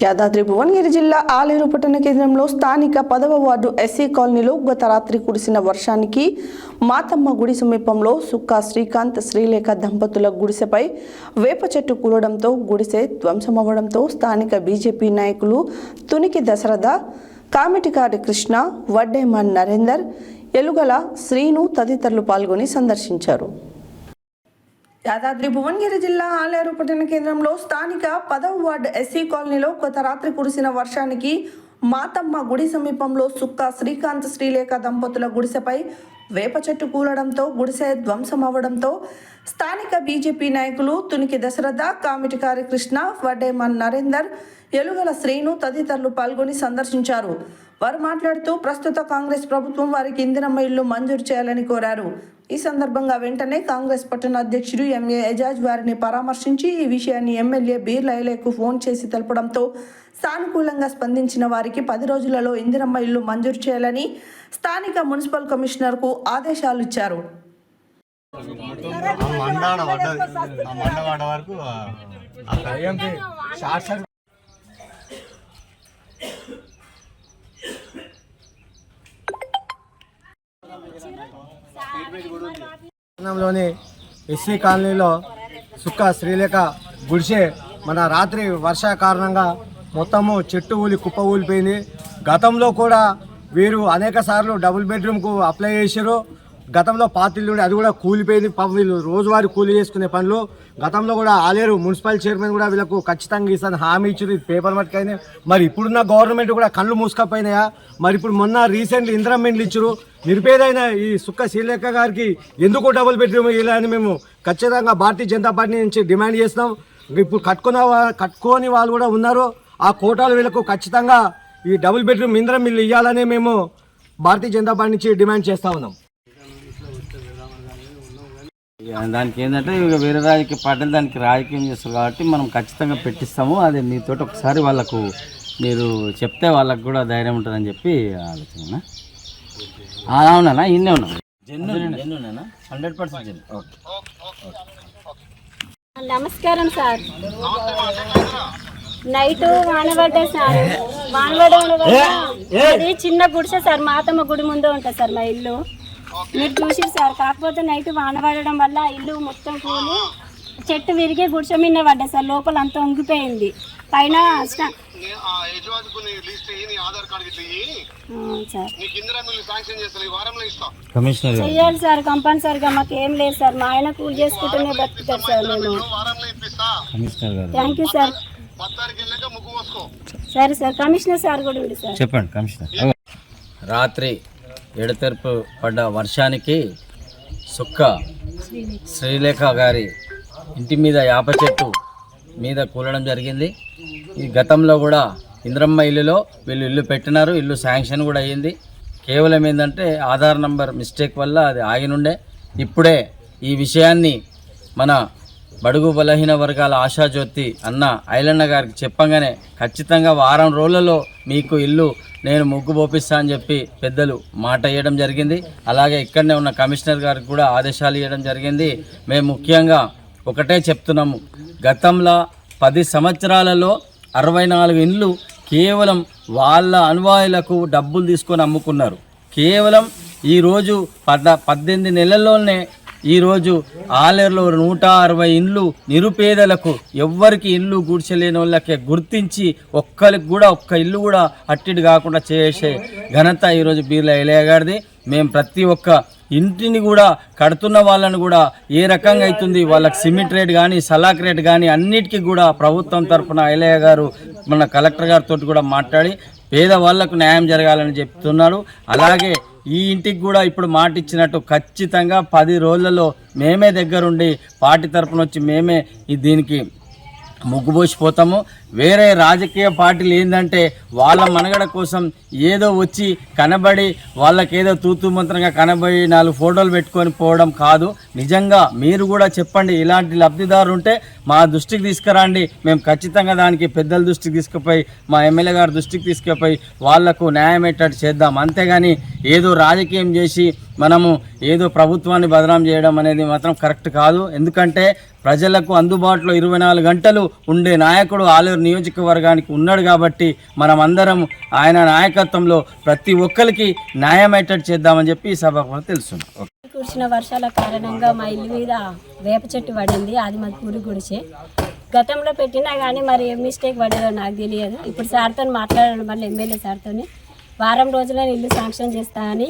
యాదాద్రి భువనగిరి జిల్లా ఆలేరు పట్టణ కేంద్రంలో స్థానిక 10వ వార్డు ఎస్సీ కాలనీలో గత రాత్రి కురిసిన వర్షానికి మాతమ్మ గుడి సమీపంలో సుక్కా శ్రీకాంత్ శ్రీలేఖ దంపతుల గుడిసెపై వేప చెట్టు కూలడంతో గుడిసె ధ్వంసమవ్వడంతో స్థానిక బీజేపీ నాయకులు తునికి దశరథ, కామిటికారి కృష్ణ, వడ్డేమన్ నరేందర్, ఎలుగల శ్రీను తదితరులు పాల్గొని సందర్శించారు. యాదాద్రి భువనగిరి జిల్లా ఆలేరు పట్టణ కేంద్రంలో స్థానిక 10వ వార్డు ఎస్సీ కాలనీలో గత రాత్రి కురిసిన వర్షానికి మాతమ్మ గుడి సమీపంలో సుక్కా శ్రీకాంత్ శ్రీలేఖ దంపతుల గుడిసెపై వేప చెట్టు కూలడంతో గుడిసె ధ్వంసమవ్వడంతో స్థానిక బీజేపీ నాయకులు తునికి దశరథ, కామిటికారి కృష్ణ, వడ్డేమన్ నరేందర్, ఎలుగల శ్రీను తదితరులు పాల్గొని సందర్శించారు. వారు మాట్లాడుతూ ప్రస్తుత కాంగ్రెస్ ప్రభుత్వం వారికి ఇందిరమ్మ ఇల్లు మంజూరు చేయాలని కోరారు. ఈ సందర్భంగా వెంటనే కాంగ్రెస్ పట్టణ అధ్యక్షుడు ఎంఏ ఎజాజ్ వారిని పరామర్శించి ఈ విషయాన్ని ఎమ్మెల్యే బీర్ లైలేకు ఫోన్ చేసి తెలపడంతో సానుకూలంగా స్పందించిన వారికి 10 రోజులలో ఇందిరమ్మ ఇల్లు మంజూరు చేయాలని స్థానిక మున్సిపల్ కమిషనర్కు ఆదేశాలు ఇచ్చారు. లోని ఎస్సీ కాలనీలో సుక్కా శ్రీలేఖ గుడిసె మన రాత్రి వర్ష కారణంగా మొత్తము చెట్టు ఊలి కుప్ప ఊలిపోయింది. గతంలో కూడా వీరు అనేక సార్లు డబుల్ బెడ్రూమ్కు అప్లై చేశారు. గతంలో పాతిల్లు అది కూడా కూలిపోయింది. వీళ్ళు రోజువారీ కూలి చేసుకునే పనులు. గతంలో కూడా ఆలేరు మున్సిపల్ చైర్మన్ కూడా వీళ్ళకు ఖచ్చితంగా ఇస్తాను హామీ ఇచ్చింది, పేపర్ మట్టుకైనా. మరి ఇప్పుడున్న గవర్నమెంట్ కూడా కళ్ళు మూసుకపోయినాయా? మరి ఇప్పుడు మొన్న రీసెంట్లీ ఇందిరమ్మ ఇండ్లు ఇచ్చారు. నిరుపేదైన ఈ సుక్కా శ్రీలేఖ గారికి ఎందుకు డబుల్ బెడ్రూమ్ ఇవ్వాలని మేము ఖచ్చితంగా భారతీయ జనతా పార్టీ నుంచి డిమాండ్ చేస్తున్నాం. ఇప్పుడు కట్టుకోని వాళ్ళు కూడా ఉన్నారు. ఆ కోటాలు వీళ్ళకు ఖచ్చితంగా ఈ డబుల్ బెడ్రూమ్ ఇందిరమ్మ ఇల్లు ఇవ్వాలని మేము భారతీయ జనతా పార్టీ నుంచి డిమాండ్ చేస్తూ ఉన్నాం. దానికి ఏంటంటే ఇక వేరే రాజకీయ పార్టీలు దానికి రాజకీయం చేస్తారు కాబట్టి మనం ఖచ్చితంగా పెట్టిస్తాము. అదే మీతో ఒకసారి వాళ్ళకు మీరు చెప్తే వాళ్ళకు కూడా ధైర్యం ఉంటుందని చెప్పి ఆలోచన. అవునా? ఇన్నే ఉన్నా జెన్యునేనా? 100% జెన్యున్. ఓకే. నమస్కారం సార్. నైట్ వానబడ్డా సార్. వానబడడం వల్ల అది చిన్న గుడిసె సార్, మాతమ్మ గుడి ముందే ఉంటుంది సార్ మా ఇల్లు. మీరు చూసిరు సార్. కాకపోతే నైట్ వాన పడడం వల్ల ఇల్లు మొత్తం కూలి చెట్టు విరిగి గుడిసె మీద పడ్డా సార్. లోపల అంతా వంగిపోయింది. పైన చెయ్యాలి సార్ కంపల్సరిగా. మాకు ఏం లేదు సార్. మా ఆయన కూలి చేసుకుంటూనే బతుకుతారు సార్. మేము థ్యాంక్ యూ సార్. సరే సార్. కమిషనర్ సార్ కూడా ఉంది సార్. చెప్పండి కమిషనర్. రాత్రి ఎడతెరపు పడ్డ వర్షానికి సుక్కా శ్రీలేఖ గారి ఇంటి మీద యాప చెట్టు మీద కూలడం జరిగింది. ఈ గతంలో కూడా ఇంద్రమ్మ ఇల్లులో వీళ్ళు ఇల్లు పెట్టినారు. ఇల్లు శాంక్షన్ కూడా అయ్యింది. కేవలం ఏంటంటే ఆధార్ నంబర్ మిస్టేక్ వల్ల అది ఆగినుండే. ఇప్పుడే ఈ విషయాన్ని మన బడుగు బలహీన వర్గాల ఆశాజ్యోతి అన్న ఐలన్న గారికి చెప్పంగానే ఖచ్చితంగా వారం రోజులలో మీకు ఇల్లు నేను ముగ్గు పోపిస్తా అని చెప్పి పెద్దలు మాట ఇవ్వడం జరిగింది. అలాగే ఇక్కడనే ఉన్న కమిషనర్ గారికి కూడా ఆదేశాలు ఇవ్వడం జరిగింది. మేము ముఖ్యంగా ఒకటే చెప్తున్నాము, గతంలో 10 సంవత్సరాలలో 64 ఇండ్లు కేవలం వాళ్ళ అనువాయులకు డబ్బులు తీసుకొని అమ్ముకున్నారు. కేవలం ఈరోజు 18 నెలల్లోనే ఈరోజు ఆలేరులో 160 ఇండ్లు నిరుపేదలకు, ఎవ్వరికి ఇల్లు గుడిసెలేని వాళ్ళకే గుర్తించి ఒక్కరికి కూడా ఒక్క ఇల్లు కూడా అట్టిడి కాకుండా చేసే ఘనత ఈరోజు బీర్ల ఎలయ్య గారిది. మేము ప్రతి ఒక్క ఇంటిని కూడా కడుతున్న వాళ్ళని కూడా ఏ రకంగా అవుతుంది వాళ్ళకి సిమెంట్ రేట్ కానీ సలాక్ రేట్ కానీ అన్నిటికీ కూడా ప్రభుత్వం తరఫున ఎలయ్య గారు మన కలెక్టర్ గారితో కూడా మాట్లాడి పేదవాళ్లకు న్యాయం జరగాలని చెప్తున్నాడు. అలాగే ఈ ఇంటికి కూడా ఇప్పుడు మాట ఇచ్చినట్టు ఖచ్చితంగా 10 రోజులలో మేమే దగ్గరుండి పార్టీ తరఫున వచ్చి మేమే దీనికి ముగ్గుపోసిపోతాము. వేరే రాజకీయ పార్టీలు ఏంటంటే వాళ్ళ మనుగడ కోసం ఏదో వచ్చి కనబడి వాళ్ళకేదో తూతూ మంత్రంగా కనబడి 4 ఫోటోలు పెట్టుకొని పోవడం కాదు. నిజంగా మీరు కూడా చెప్పండి, ఇలాంటి లబ్ధిదారు ఉంటే మా దృష్టికి తీసుకురండి. మేము ఖచ్చితంగా దానికి పెద్దల దృష్టికి తీసుకుపోయి మా ఎమ్మెల్యే గారి దృష్టికి తీసుకుపోయి వాళ్లకు న్యాయం అయ్యేటట్టు చేద్దాం. అంతేగాని ఏదో రాజకీయం చేసి మనము ఏదో ప్రభుత్వాన్ని బదనాం చేయడం అనేది మాత్రం కరెక్ట్ కాదు. ఎందుకంటే ప్రజలకు అందుబాటులో 24 గంటలు ఉండే నాయకుడు ఆలేరు నియోజకవర్గానికి ఉన్నాడు కాబట్టి మనం అందరం ఆయన నాయకత్వంలో ప్రతి ఒక్కరికి న్యాయమయ్యేటట్టు చేద్దామని చెప్పి ఈ సభకు తెలుస్తున్నాం. కురిసిన వర్షాల కారణంగా మా ఇల్లు మీద వేప చెట్టు పడింది. అది మా పూరి గుడిసే. గతంలో పెట్టినా కానీ మరి ఏం మిస్టేక్ పడేదో నాకు తెలియదు. ఇప్పుడు సార్తో మాట్లాడడం వల్ల ఎమ్మెల్యే సార్తో వారం రోజుల్లో ఇల్లు శాంక్షన్ చేస్తా అని